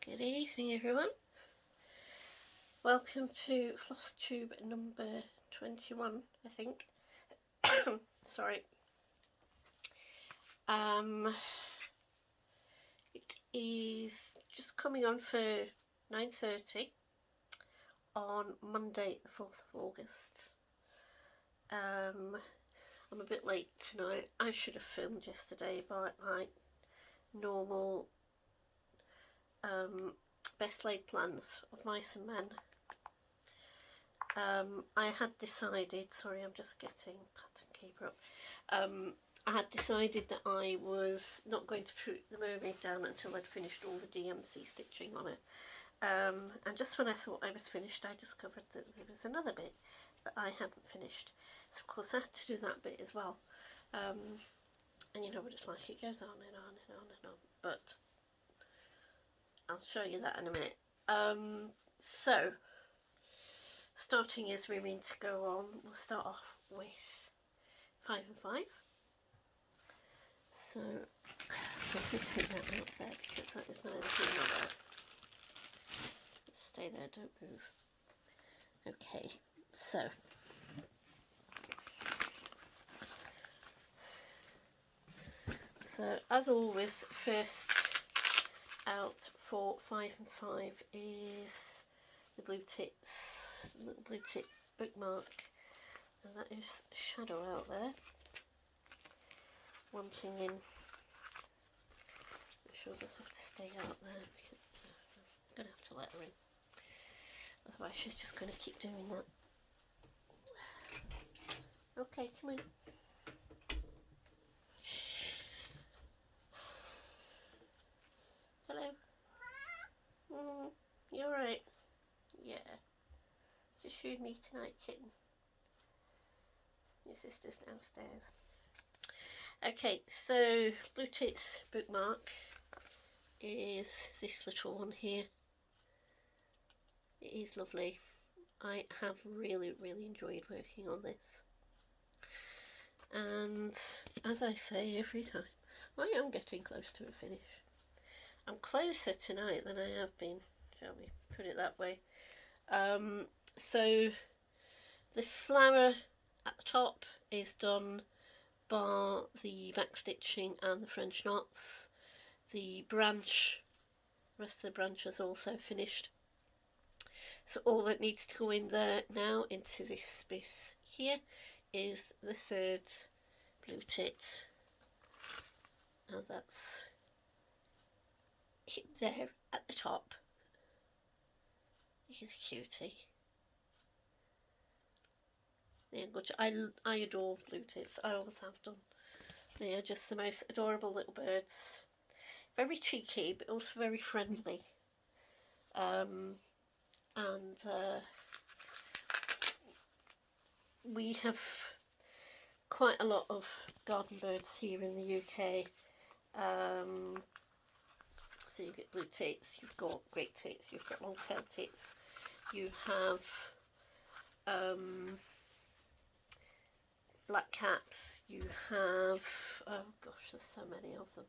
Good evening, everyone. Welcome to Flosstube number 21, I think. Sorry. It is just coming on for 9:30 on Monday, the 4th of August. I'm a bit late tonight. I should have filmed yesterday, but like normal best laid plans of mice and men. I had decided, sorry, I'm just getting pattern keeper up. I had decided that I was not going to put the mermaid down until I'd finished all the DMC stitching on it. And just when I thought I was finished, I discovered that there was another bit that I hadn't finished. So of course I had to do that bit as well. And you know what it's like, it goes on and on and on and on. But I'll show you that in a minute. So, starting as we mean to go on, we'll start off with 5 and 5. So, let me take that out there because that is neither here nor there. Stay there, don't move. Okay, so as always, first out for 5 and 5 is the blue tits, little blue tit bookmark, and that is Shadow out there, wanting in. She'll just have to stay out there. I'm going to have to let her in, otherwise she's just going to keep doing that. Okay, come in. Hello. You alright? Yeah. Just shooed me tonight, kitten. Your sister's downstairs. Okay, so blue tits bookmark is this little one here. It is lovely. I have really enjoyed working on this. And as I say every time, I am getting close to a finish. I'm closer tonight than I have been, shall we put it that way. So the flower at the top is done bar the back stitching and the French knots. The branch, rest of the branch is also finished. So all that needs to go in there now into this space here is the third blue tit, and that's it there at the top. He's a cutie. They're good. I adore blue tits. I always have done. They are just the most adorable little birds. Very cheeky, but also very friendly. We have quite a lot of garden birds here in the UK. So you get blue tits, you've got great tits, you've got long-tailed tits, you have black caps, you have, oh gosh, there's so many of them.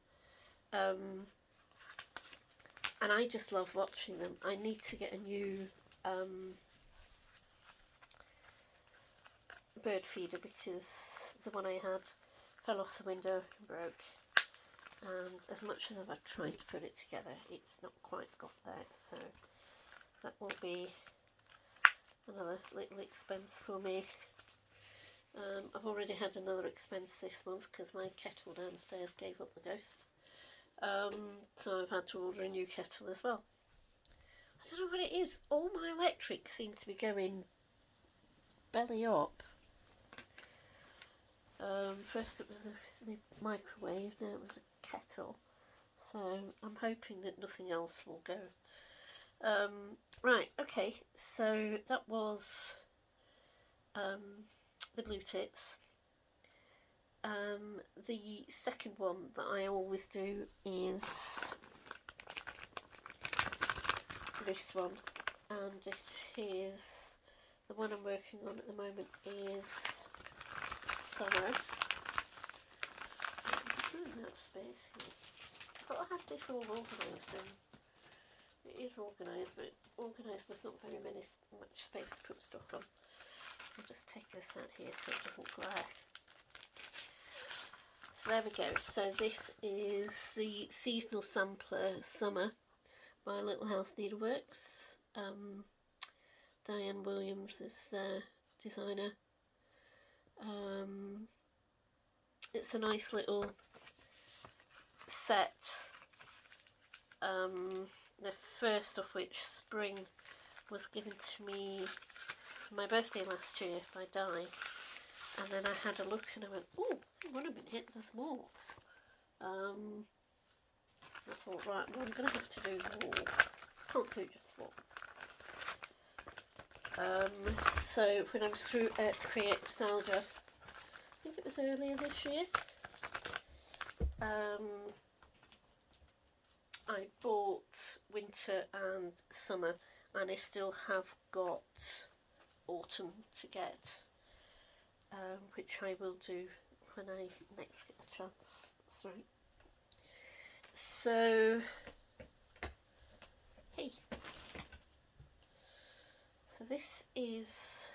And I just love watching them. I need to get a new bird feeder because the one I had fell off the window and broke. And as much as I've tried to put it together, it's not quite got there, so that will be another little expense for me. I've already had another expense this month because my kettle downstairs gave up the ghost, so I've had to order a new kettle as well. I don't know what it is, all my electrics seem to be going belly up. First it was the microwave, now it was a kettle, so I'm hoping that nothing else will go. Right, okay, so that was the blue tits. The second one that I always do is this one, and it is, the one I'm working on at the moment is Summer. I'm trying that space here. I thought I had this all organised and It is organised, but organised with not very much space to put stuff on. I'll just take this out here so it doesn't glare. So there we go. So this is the seasonal sampler Summer by Little House Needleworks. Diane Williams is their designer. It's a nice little set. The first of which, Spring, was given to me for my birthday last year by Di. And then I had a look and I went, oh, hang on a minute, there's more. I thought, right, well, I'm going to have to do more. Can't do just one. So when I was through at Create Nostalgia, I think it was earlier this year, I bought winter and summer, and I still have got autumn to get, which I will do when I next get the chance. That's right. So, hey. So this is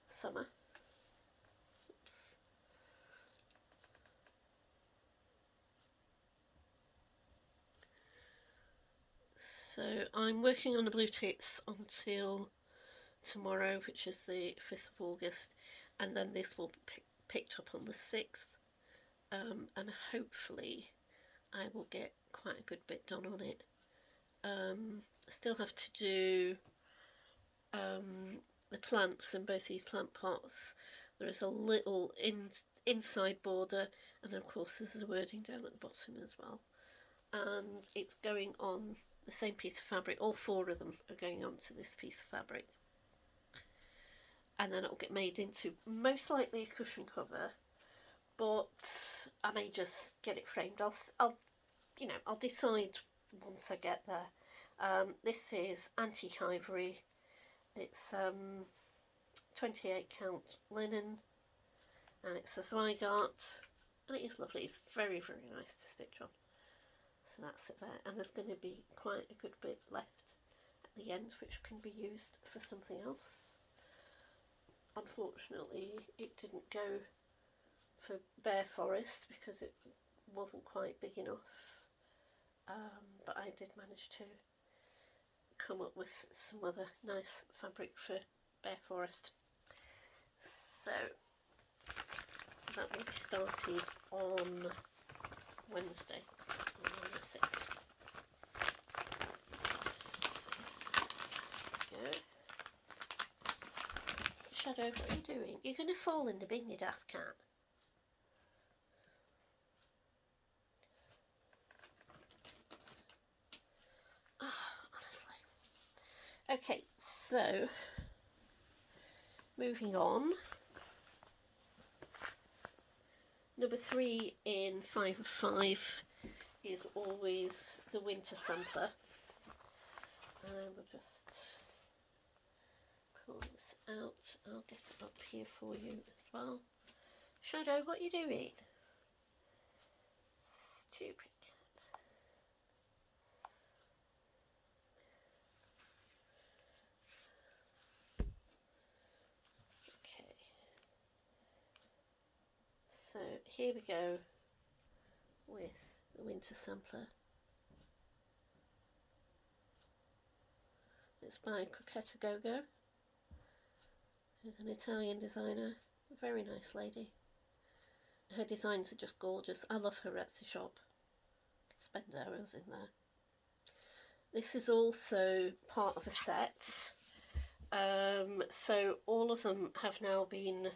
summer. Oops. So I'm working on the blue tits until tomorrow, which is the 5th of August, and then this will be picked up on the 6th, and hopefully I will get quite a good bit done on it. I still have to do the plants in both these plant pots. There is a little inside border, and of course there's a wording down at the bottom as well, and it's going on the same piece of fabric. All 4 of them are going onto this piece of fabric, and then it'll get made into most likely a cushion cover, but I may just get it framed. I'll decide once I get there. This is antique ivory. It's 28 count linen, and it's a Zygarde, and it is lovely. It's very, very nice to stitch on. So that's it there, and there's going to be quite a good bit left at the end which can be used for something else. Unfortunately, it didn't go for Bare Forest because it wasn't quite big enough, but I did manage to come up with some other nice fabric for Bare Forest. So that will be started on Wednesday, on the 6th. Good. Shadow, what are you doing? You're going to fall in the bin, you daft cat. Okay, so moving on. Number 3 in 5 of 5 is always the winter sampler. And we'll just pull this out. I'll get it up here for you as well. Shadow, what are you doing? Stupid. So here we go with the winter sampler. It's by Coquetta Gogo, who's an Italian designer, a very nice lady. Her designs are just gorgeous. I love her Etsy shop. Spend hours in there. This is also part of a set. So all of them have now been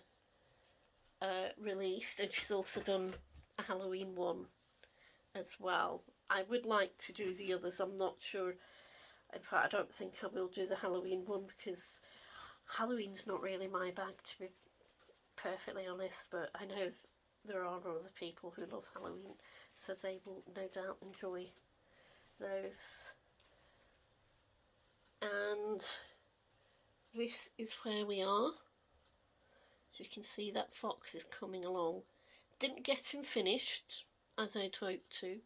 released, and she's also done a Halloween one as well. I would like to do the others. I'm not sure. In fact, I don't think I will do the Halloween one because Halloween's not really my bag, to be perfectly honest, but I know there are other people who love Halloween, so they will no doubt enjoy those. And this is where we are. As you can see, that fox is coming along. Didn't get him finished as I'd hoped to,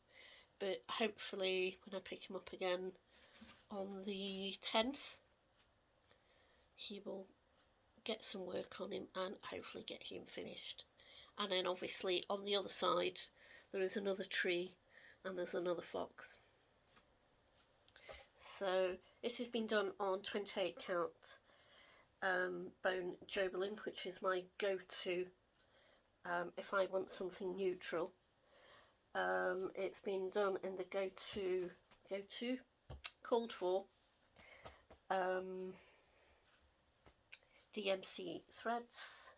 but hopefully when I pick him up again on the 10th, he will get some work on him and hopefully get him finished. And then obviously on the other side there is another tree and there's another fox. So this has been done on 28 count bone Joberlin, which is my go-to if I want something neutral. It's been done in the go-to called for DMC threads,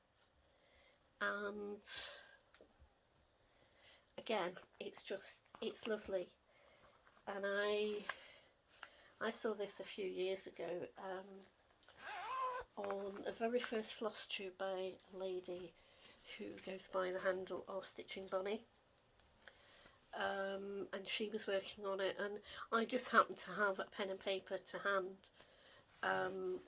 and again it's lovely. And I saw this a few years ago on a very first floss tube by a lady who goes by the handle of Stitching Bonnie, and she was working on it, and I just happened to have a pen and paper to hand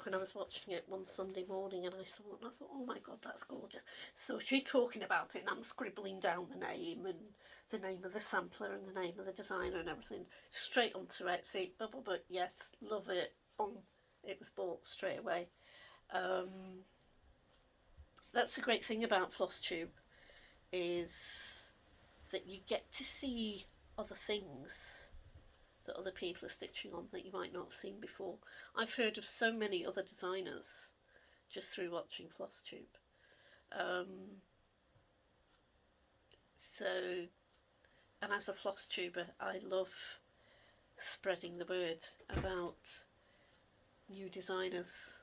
when I was watching it one Sunday morning, and I saw it and I thought, oh my god, that's gorgeous. So she's talking about it and I'm scribbling down the name and the name of the sampler and the name of the designer and everything straight onto Etsy. But yes, love it. It was bought straight away. That's the great thing about Flosstube, is that you get to see other things that other people are stitching on that you might not have seen before. I've heard of so many other designers just through watching Flosstube. And as a Flosstuber, I love spreading the word about new designers.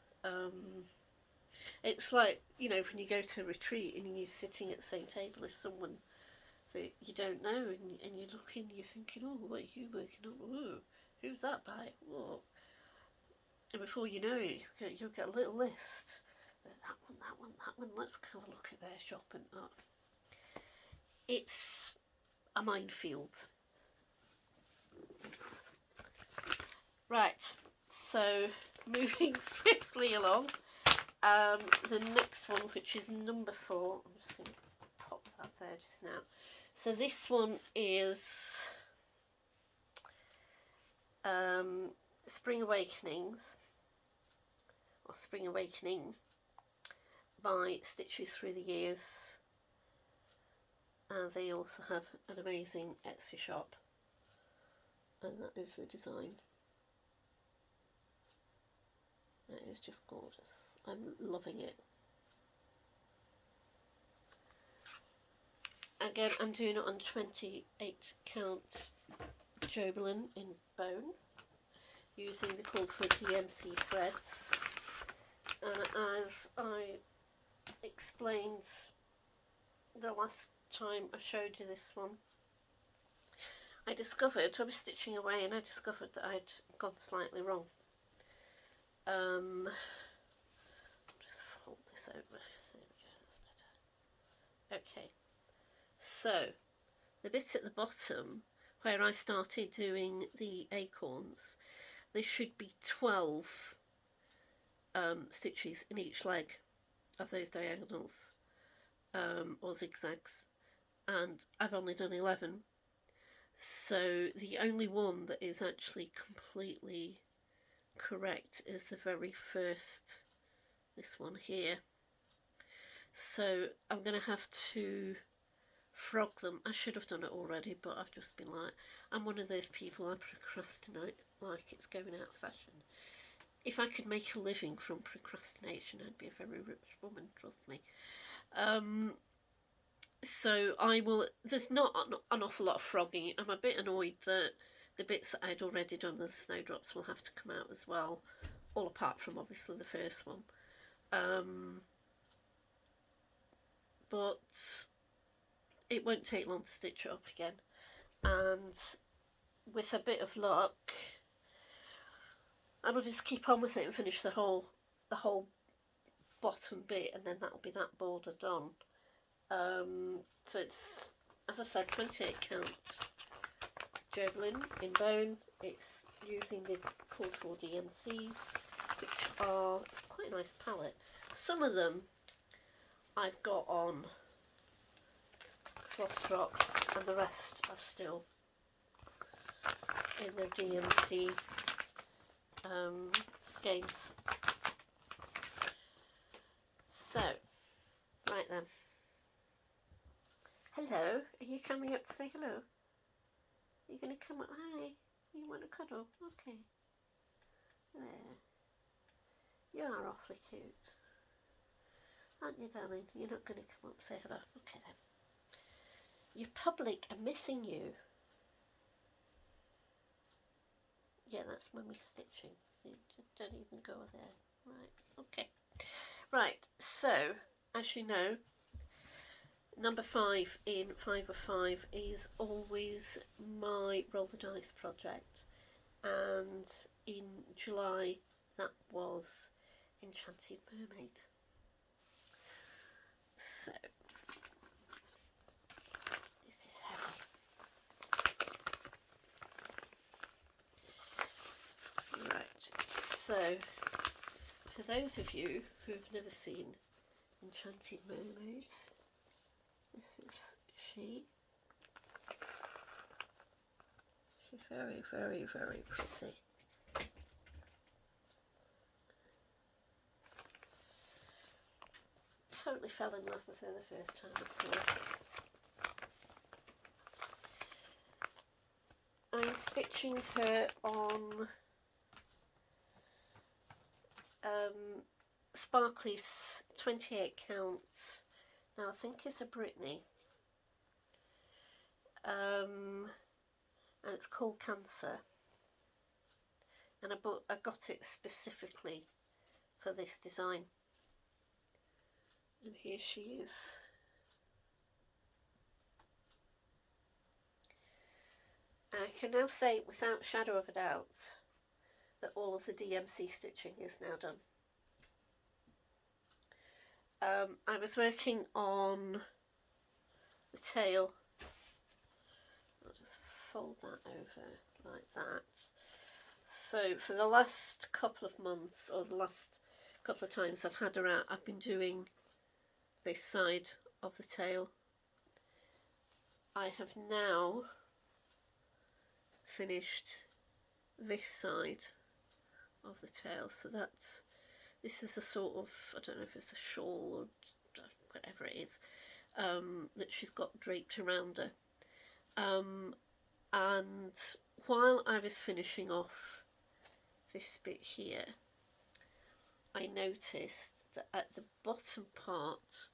It's like, you know, when you go to a retreat and you're sitting at the same table as someone that you don't know, and you're looking, you're thinking, oh, what are you working on? Ooh, who's that by? Whoa. And before you know it, you'll get a little list. That one, let's have a look at their shop. And it's a minefield. Right, so moving swiftly along, the next one, which is number 4, I'm just going to pop that there just now. So this one is Spring Awakenings, or Spring Awakening, by Stitches Through the Years. And they also have an amazing Etsy shop, and that is the design. It is just gorgeous. I'm loving it. Again, I'm doing it on 28 count Joberlin in bone, using the called for DMC threads. And as I explained the last time I showed you this one, I was stitching away and I discovered that I'd gone slightly wrong. Just fold this over. There we go, that's better. Okay, so the bit at the bottom where I started doing the acorns, there should be 12 stitches in each leg of those diagonals, or zigzags, and I've only done 11. So the only one that is actually completely correct is the very first, this one here. So I'm going to have to frog them. I should have done it already, but I've just been like, I'm one of those people, I procrastinate like it's going out of fashion. If I could make a living from procrastination, I'd be a very rich woman, trust me. So I will, there's not an awful lot of frogging. I'm a bit annoyed that the bits that I'd already done, the snowdrops, will have to come out as well, all apart from obviously the first one. But it won't take long to stitch it up again, and with a bit of luck I will just keep on with it and finish the whole bottom bit, and then that'll be that border done. So it's, as I said, 28 count Joberlin in bone. It's using the called for DMCs, which are, it's quite a nice palette. Some of them I've got on Floss Rocks, and the rest are still in their DMC skeins. So, right then. Hello, are you coming up to say hello? Are you going to come up? Hi, you want to cuddle? Okay. There. You are awfully cute. Aren't you, darling? You're not going to come up and say hello? Okay then. Your public are missing you. Yeah, that's Mummy stitching. You just don't even go there. Right, okay. Right, so, as you know, number 5 in 5 of 5 is always my Roll the Dice project. And in July, that was Enchanted Mermaid. So, this is heavy. Right, so for those of you who have never seen Enchanted Mermaid, this is she. She's very, very, very pretty. Totally fell in love with her the first time I saw her. I'm stitching her on Sparkly's 28 counts. Now I think it's a Brittany. And it's called Cancer. And I got it specifically for this design. And here she is. And I can now say without shadow of a doubt that all of the DMC stitching is now done. I was working on the tail. I'll just fold that over like that. So for the last couple of months, or the last couple of times I've had her out, I've been doing this side of the tail. I have now finished this side of the tail, so this is a sort of, I don't know if it's a shawl or whatever it is, that she's got draped around her. And while I was finishing off this bit here, I noticed that at the bottom part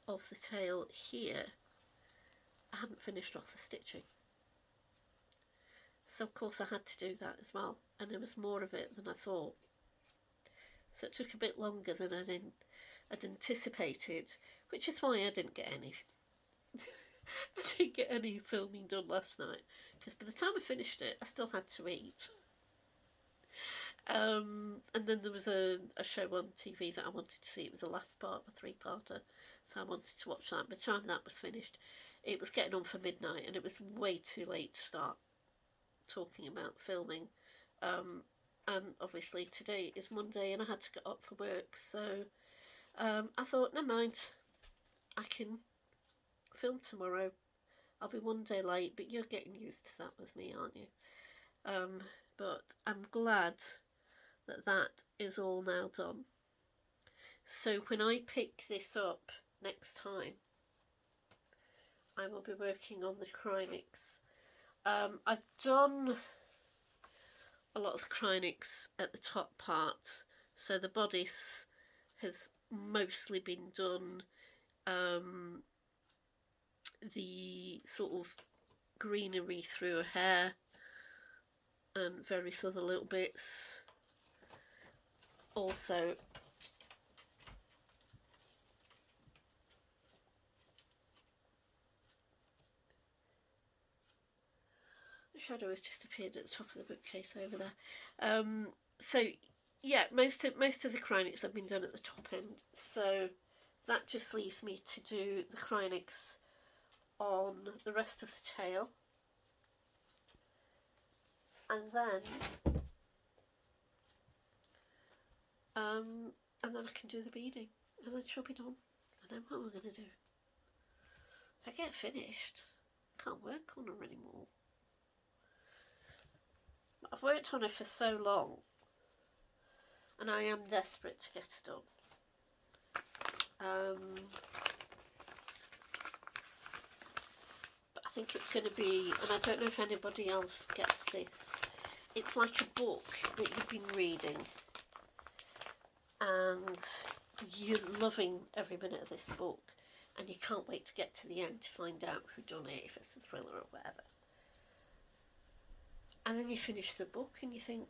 of the tail here, I hadn't finished off the stitching. So of course I had to do that as well, and there was more of it than I thought. So it took a bit longer than I'd anticipated, which is why I didn't get any. I didn't get any filming done last night, because by the time I finished it, I still had to eat. And then there was a show on TV that I wanted to see. It was the last part of a 3-parter, so I wanted to watch that. By the time that was finished, it was getting on for midnight, and it was way too late to start talking about filming. And obviously today is Monday and I had to get up for work, so I thought, never mind, I can film tomorrow. I'll be one day late, but you're getting used to that with me, aren't you? But I'm glad that that is all now done. So when I pick this up next time, I will be working on the Krynics. I've done a lot of the Krynics at the top part, so the bodice has mostly been done. The sort of greenery through her hair and various other little bits. Also, the shadow has just appeared at the top of the bookcase over there. So yeah, most of the Krynics have been done at the top end, so that just leaves me to do the Krynics on the rest of the tail, and then I can do the beading, and then she'll be done. And then what am I going to do? If I get finished, I can't work on her anymore. I've worked on it for so long, and I am desperate to get it done. But I think it's going to be, and I don't know if anybody else gets this, it's like a book that you've been reading and you're loving every minute of this book and you can't wait to get to the end to find out who done it, if it's a thriller or whatever. And then you finish the book and you think,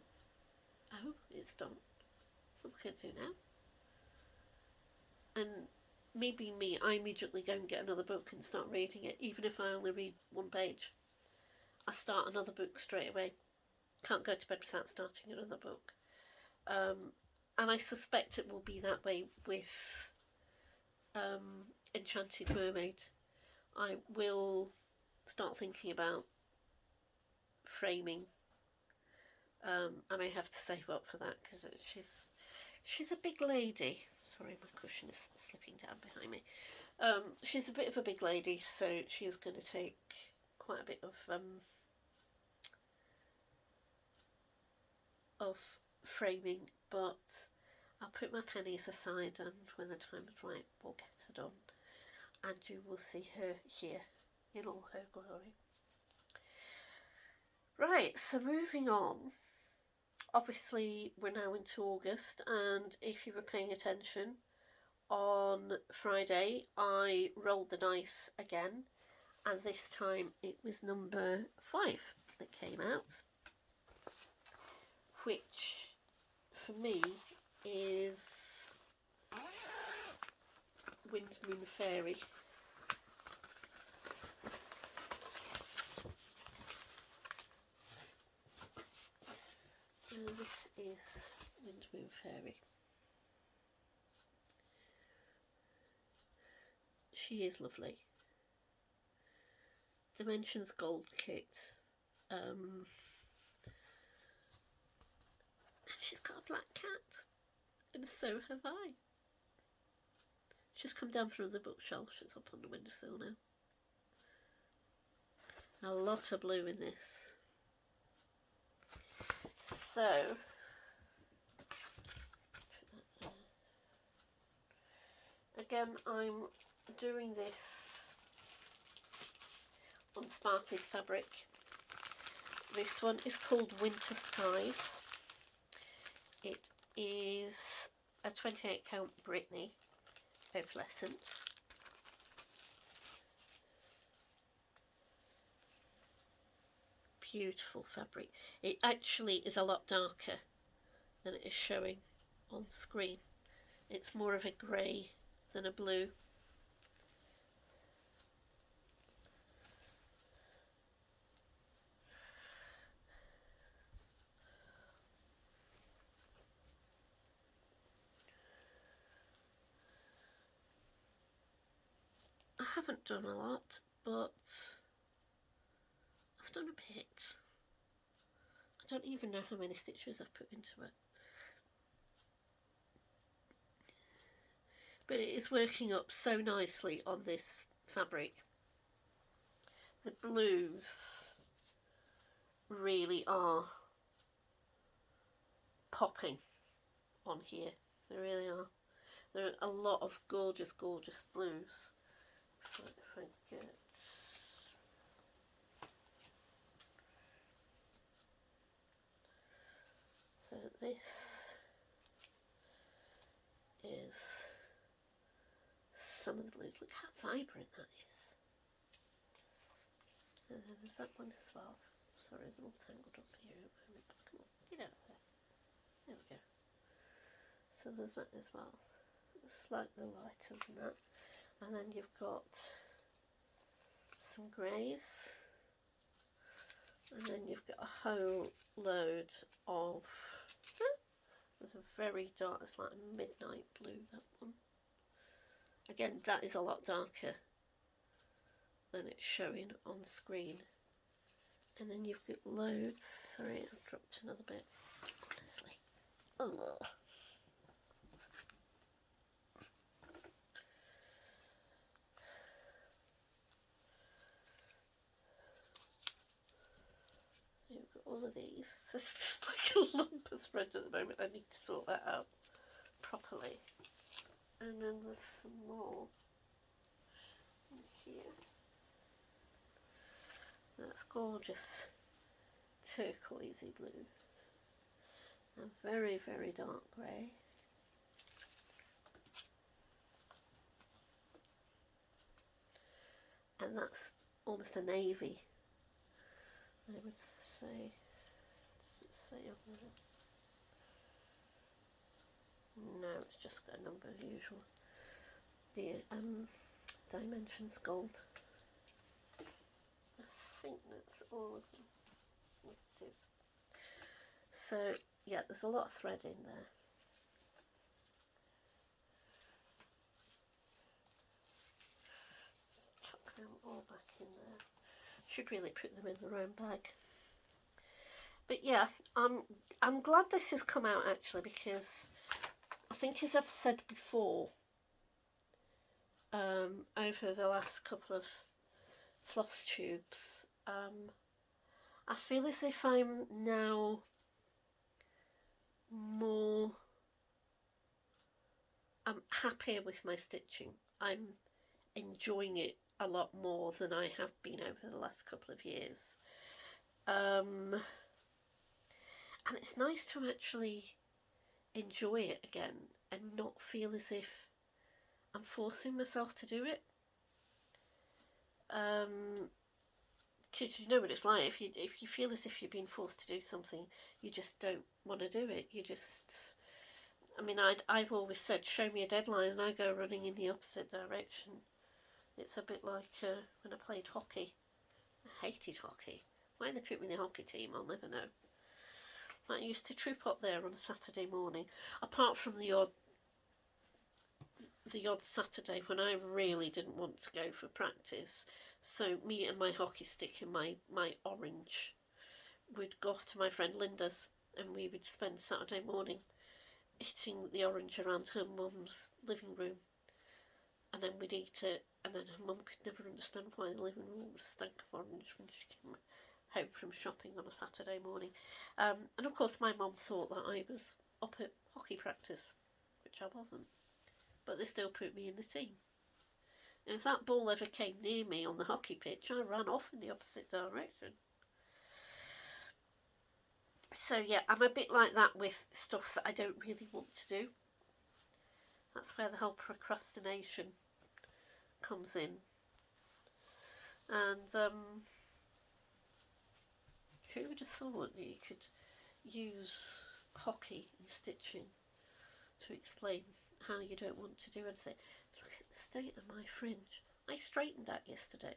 oh, it's done. What can I do now? And maybe me, I immediately go and get another book and start reading it, even if I only read one page. I start another book straight away. Can't go to bed without starting another book. And I suspect it will be that way with Enchanted Mermaid. I will start thinking about framing. I may have to save up for that because she's a big lady. Sorry, my cushion is slipping down behind me. She's a bit of a big lady, so she is going to take quite a bit of framing, but I'll put my pennies aside, and when the time is right, we'll get her done, and you will see her here in all her glory. Right, so moving on. Obviously, we're now into August, and if you were paying attention, on Friday I rolled the dice again, and this time it was number 5 that came out, which for me is Wind, Moon, Fairy. And this is Wind, Moon, Fairy. She is lovely. Dimensions Gold kit. She's got a black cat, and so have I. She's come down from the bookshelf. She's up on the windowsill now. A lot of blue in this. So, again, I'm doing this on Sparkly's fabric. This one is called Winter Skies. It is a 28 count Brittany opalescent. Beautiful fabric. It actually is a lot darker than it is showing on screen. It's more of a grey than a blue. I haven't done a lot, but I've done a bit. I don't even know how many stitches I've put into it. But it is working up so nicely on this fabric. The blues really are popping on here. They really are. There are a lot of gorgeous, gorgeous blues. So if I get... So this is some of the blues. Look how vibrant that is. And then there's that one as well. Sorry, they're all tangled up here. Come on, get out of there. There we go. So there's that as well. Slightly lighter than that. And then you've got some greys. And then you've got a whole load of... There's a very dark, it's like a midnight blue, that one. Again, that is a lot darker than it's showing on screen. And then you've got loads. Sorry, I've dropped another bit. Honestly. Ugh. You've got all of these. There's just like a lump of thread at the moment. I need to sort that out properly. And then there's some more in here. That's gorgeous turquoisey blue. And very, very dark grey. And that's almost a navy, I would say. What's it say on there? No, it's just got a number as usual. The dimensions gold. I think that's all of them. Yes, it is. So yeah, there's a lot of thread in there. Chuck them all back in there. Should really put them in the round bag. But yeah, I'm glad this has come out actually, because I think, as I've said before, over the last couple of floss tubes, I feel as if I'm now more, I'm happier with my stitching. I'm enjoying it a lot more than I have been over the last couple of years. And it's nice to actually enjoy it again and not feel as if I'm forcing myself to do it. Because you know what it's like, if you feel as if you're being forced to do something, you just don't want to do it. You just, I mean, I've always said, show me a deadline and I go running in the opposite direction. It's a bit like when I played hockey. I hated hockey. Why they put me in the hockey team, I'll never know. I used to troop up there on a Saturday morning, apart from the odd Saturday when I really didn't want to go for practice. So me and my hockey stick and my orange would go off to my friend Linda's, and we would spend Saturday morning hitting the orange around her mum's living room, and then we'd eat it, and then her mum could never understand why the living room was stank of orange when she came home from shopping on a Saturday morning. And of course my mum thought that I was up at hockey practice, which I wasn't, but they still put me in the team. And if that ball ever came near me on the hockey pitch, I ran off in the opposite direction. So yeah, I'm a bit like that with stuff that I don't really want to do. That's where the whole procrastination comes in. And who would have thought that you could use hockey and stitching to explain how you don't want to do anything? Look at the state of my fringe. I straightened that yesterday.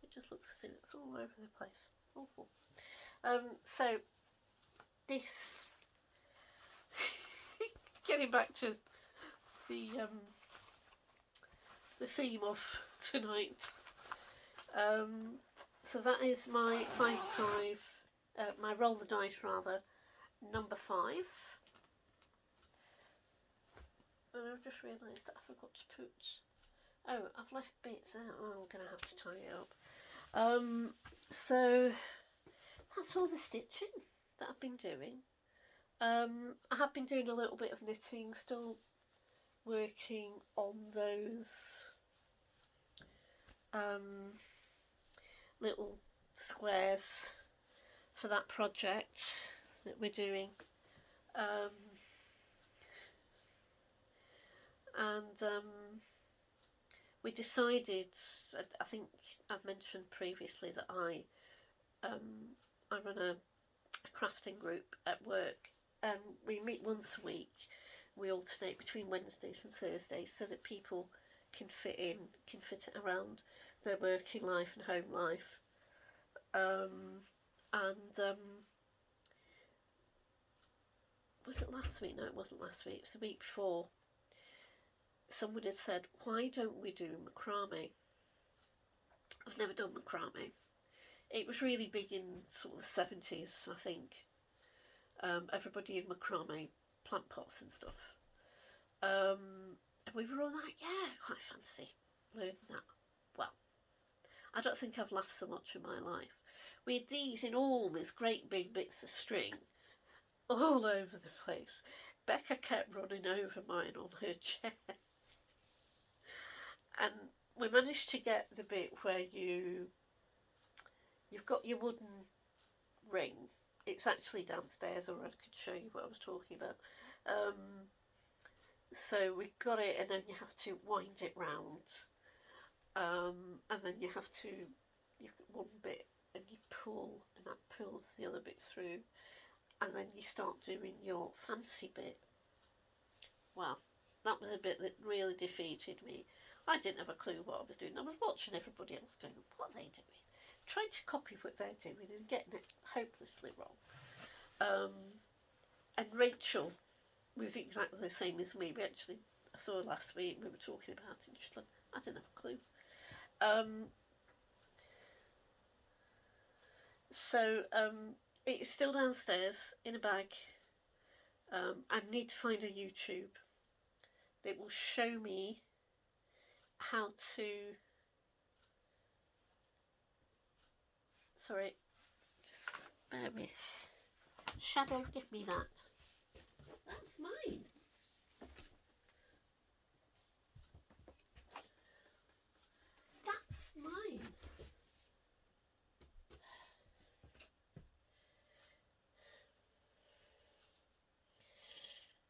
It just looks as if it's all over the place. Awful. So this, getting back to the theme of tonight. So that is my my roll the dice rather, number 5. And I've just realised that I forgot to put, oh, I've left bits out. Oh, I'm going to have to tie it up. So that's all the stitching that I've been doing. I have been doing a little bit of knitting, still working on those little squares for that project that we're doing. We decided, I think I've mentioned previously that I run a crafting group at work, and we meet once a week. We alternate between Wednesdays and Thursdays so that people can fit it around their working life and home life. Was it last week? No, it wasn't last week. It was the week before. Someone had said, why don't we do macrame? I've never done macrame. It was really big in sort of the 70s, I think. Everybody in macrame plant pots and stuff. And we were all like, yeah, quite fancy learning that. Well, I don't think I've laughed so much in my life. with these enormous, great big bits of string all over the place. Becca kept running over mine on her chair. And we managed to get the bit where you've got your wooden ring. It's actually downstairs, or I could show you what I was talking about. So we got it, and then you have to wind it round, and then you have to, you get one bit and you pull, and that pulls the other bit through, and then you start doing your fancy bit. Well, that was a bit that really defeated me. I didn't have a clue what I was doing. I was watching everybody else going, what are they doing? Trying to copy what they're doing and getting it hopelessly wrong. And Rachel was exactly the same as me. I saw her last week, we were talking about it, and she's like, I didn't have a clue. So it's still downstairs in a bag. I need to find a YouTube that will show me how to, sorry, just bear with. Shadow, give me that. That's mine. That's mine.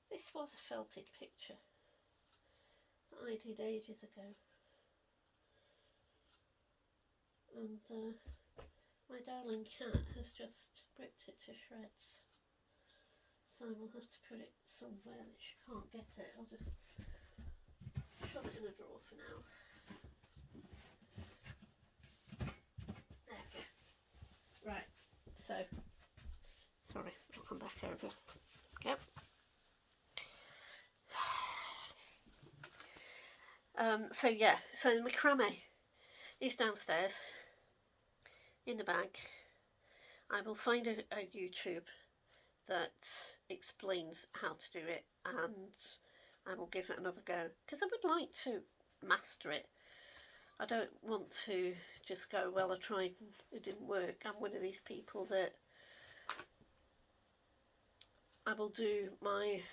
This was a felted picture that I did ages ago. And my darling cat has just ripped it to shreds. So I will have to put it somewhere that she can't get it. I'll just shove it in a drawer for now. There we go. Right, so, sorry, I'll come back over. Okay. So yeah, so the macrame is downstairs in the bag. I will find a YouTube that explains how to do it, and I will give it another go, because I would like to master it. I don't want to just go, well, I tried and it didn't work. I'm one of these people that I will do my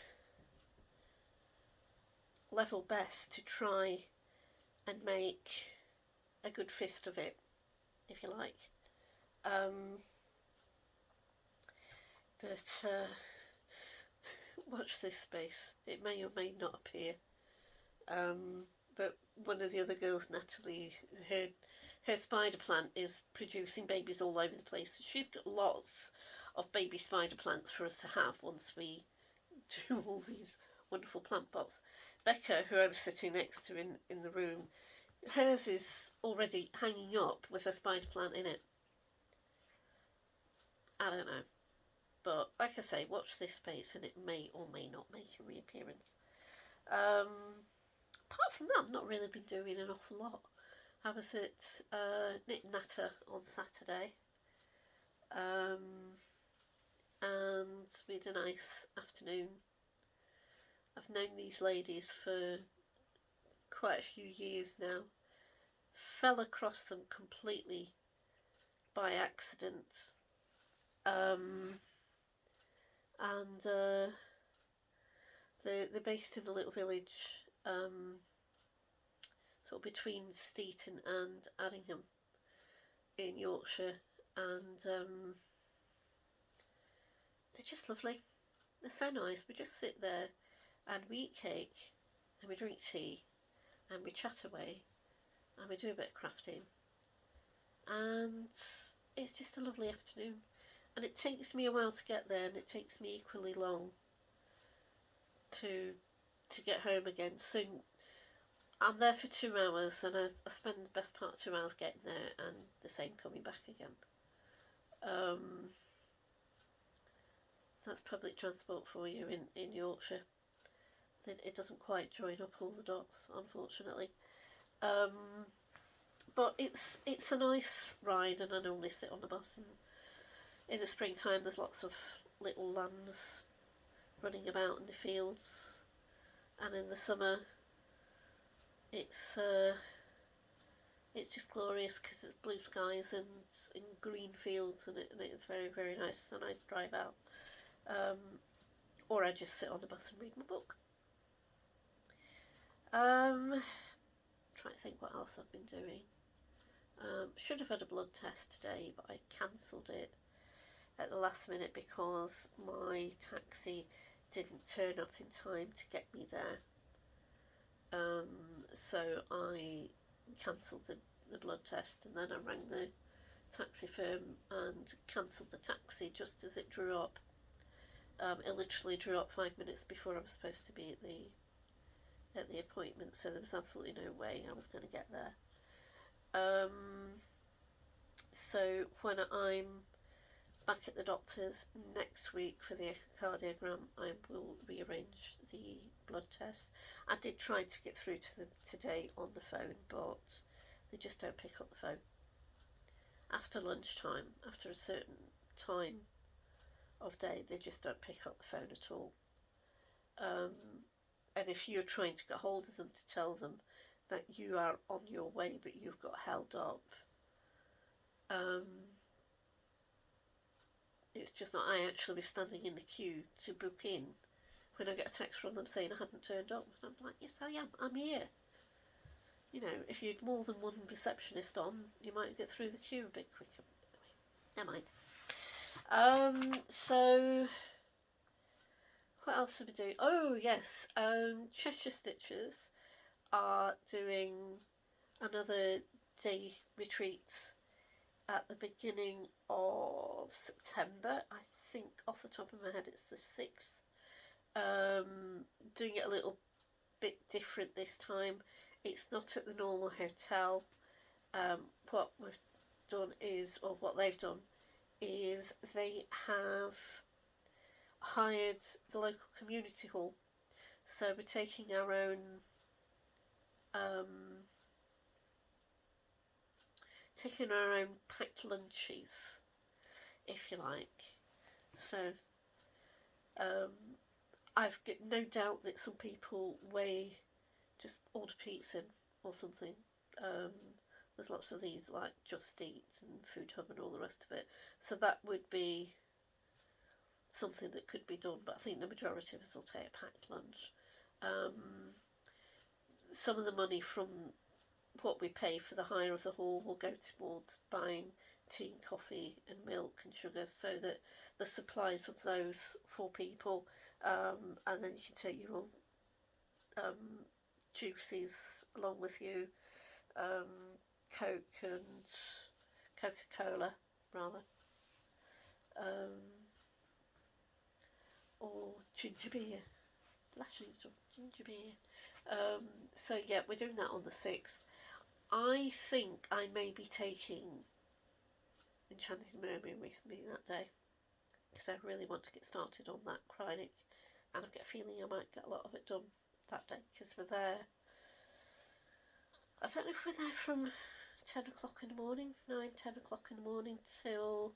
level best to try and make a good fist of it, if you like. But watch this space. It may or may not appear. But one of the other girls, Natalie, her spider plant is producing babies all over the place. She's got lots of baby spider plants for us to have once we do all these wonderful plant pots. Becca, who I was sitting next to in the room, hers is already hanging up with a spider plant in it. I don't know. But like I say, watch this space and it may or may not make a reappearance. Apart from that, I've not really been doing an awful lot. I was at Knit Natter on Saturday. And we had a nice afternoon. I've known these ladies for quite a few years now. Fell across them completely by accident. And they're based in a little village sort of between Steeton and Addingham in Yorkshire, and they're just lovely. They're so nice. We just sit there and we eat cake and we drink tea and we chat away and we do a bit of crafting, and it's just a lovely afternoon. And it takes me a while to get there, and it takes me equally long to get home again. So I'm there for 2 hours, and I spend the best part of 2 hours getting there, and the same coming back again. That's public transport for you in Yorkshire. It doesn't quite join up all the dots, unfortunately. But it's a nice ride, and I normally sit on the bus, and in the springtime there's lots of little lambs running about in the fields, and in the summer it's it's just glorious because it's blue skies and in green fields, and it's very, very nice. It's a nice drive out. Um, or I just sit on the bus and read my book. Trying to think what else I've been doing. Should have had a blood test today, but I cancelled it at the last minute because my taxi didn't turn up in time to get me there. So I cancelled the blood test, and then I rang the taxi firm and cancelled the taxi just as it drew up. It literally drew up 5 minutes before I was supposed to be at the appointment, so there was absolutely no way I was going to get there. So when I'm back at the doctor's next week for the echocardiogram, I will rearrange the blood test. I did try to get through to them today on the phone, but they just don't pick up the phone. After lunchtime, after a certain time of day, they just don't pick up the phone at all. And if you're trying to get hold of them to tell them that you are on your way but you've got held up, it's just not. I actually was standing in the queue to book in when I get a text from them saying I hadn't turned up. And I was like, yes, I am. I'm here. You know, if you'd more than one receptionist on, you might get through the queue a bit quicker. Anyway, never mind. So, what else are we doing? Oh, yes. Cheshire Stitches are doing another day retreat at the beginning of September. I think off the top of my head it's the 6th. Doing it a little bit different this time. It's not at the normal hotel. What we've done is, or what they've done is, they have hired the local community hall. So we're taking our own packed lunches, if you like. So I've got no doubt that some people just order pizza or something. There's lots of these like Just Eat and Food Hub and all the rest of it. So that would be something that could be done, but I think the majority of us will take a packed lunch. Some of the money from what we pay for the hire of the hall will go towards buying tea and coffee and milk and sugar, so that the supplies of those for people, and then you can take your own juices along with you, Coke and Coca-Cola rather, or ginger beer, lashings of ginger beer. So yeah, we're doing that on the 6th. I think I may be taking Enchanted Mermaid with me that day, because I really want to get started on that chronic, and I've got a feeling I might get a lot of it done that day, because we're there, I don't know if we're there from 10 o'clock in the morning, 9-10 o'clock in the morning till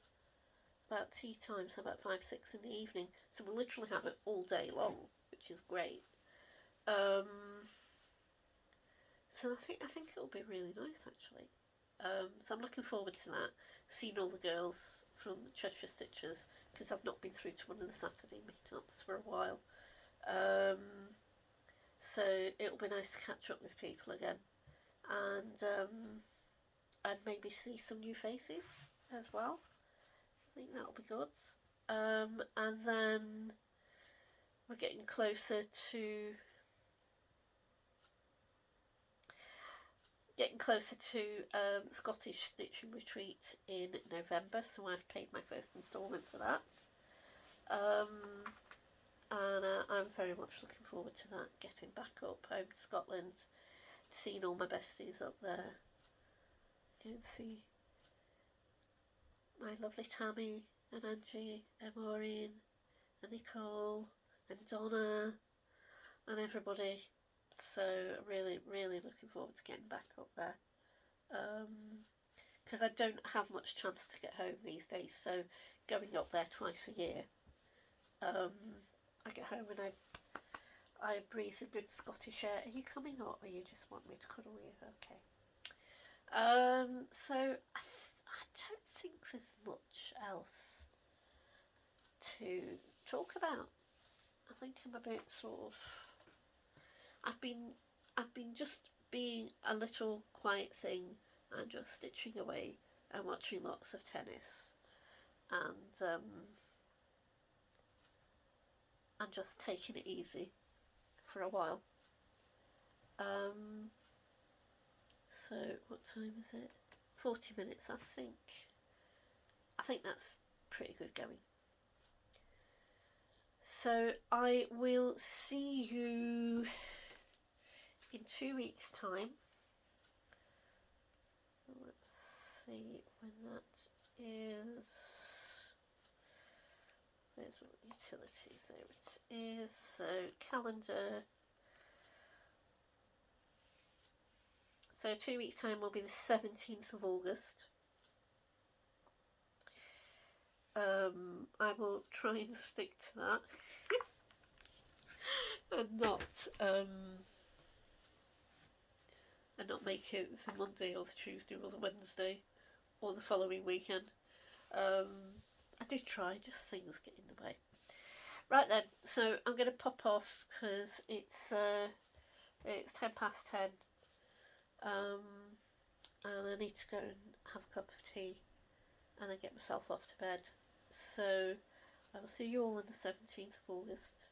about tea time, so about 5-6 in the evening, so we'll literally have it all day long, which is great. So I think it'll be really nice actually. So I'm looking forward to that, seeing all the girls from Cheshire Stitches, because I've not been through to one of the Saturday meetups for a while. So it'll be nice to catch up with people again, and maybe see some new faces as well. I think that'll be good. And then we're getting closer to Scottish Stitching Retreat in November, so I've paid my first instalment for that. And I'm very much looking forward to that, getting back up home to Scotland, seeing all my besties up there. Go and see my lovely Tammy and Angie and Maureen and Nicole and Donna and everybody. So really, really looking forward to getting back up there, because I don't have much chance to get home these days, so going up there twice a year, I get home and I breathe a good Scottish air. Are you coming, or you just want me to cuddle you? Okay. So I don't think there's much else to talk about. I think I'm a bit sort of. I've been just being a little quiet thing and just stitching away and watching lots of tennis and just taking it easy for a while. Um, so what time is it? 40 minutes, I think. I think that's pretty good going. So I will see you in 2 weeks' time. So let's see when that is. Where's utilities? There it is. So calendar. So 2 weeks' time will be the 17th of August. I will try and stick to that. and not make it the Monday or the Tuesday or the Wednesday or the following weekend. I do try, just things get in the way. Right then, so I'm going to pop off because it's 10 past 10, and I need to go and have a cup of tea and then get myself off to bed. So I will see you all on the 17th of August.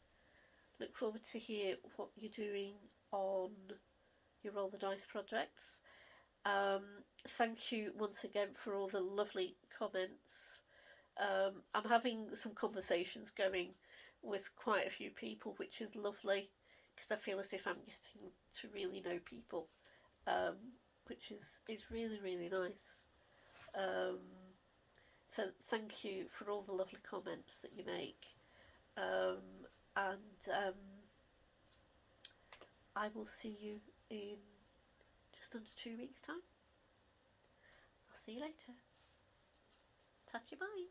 Look forward to hear what you're doing on your Roll the Dice projects. Thank you once again for all the lovely comments. I'm having some conversations going with quite a few people, which is lovely because I feel as if I'm getting to really know people, which is really, really nice. So thank you for all the lovely comments that you make. And I will see you in just under 2 weeks' time. I'll see you later. Tatty bye.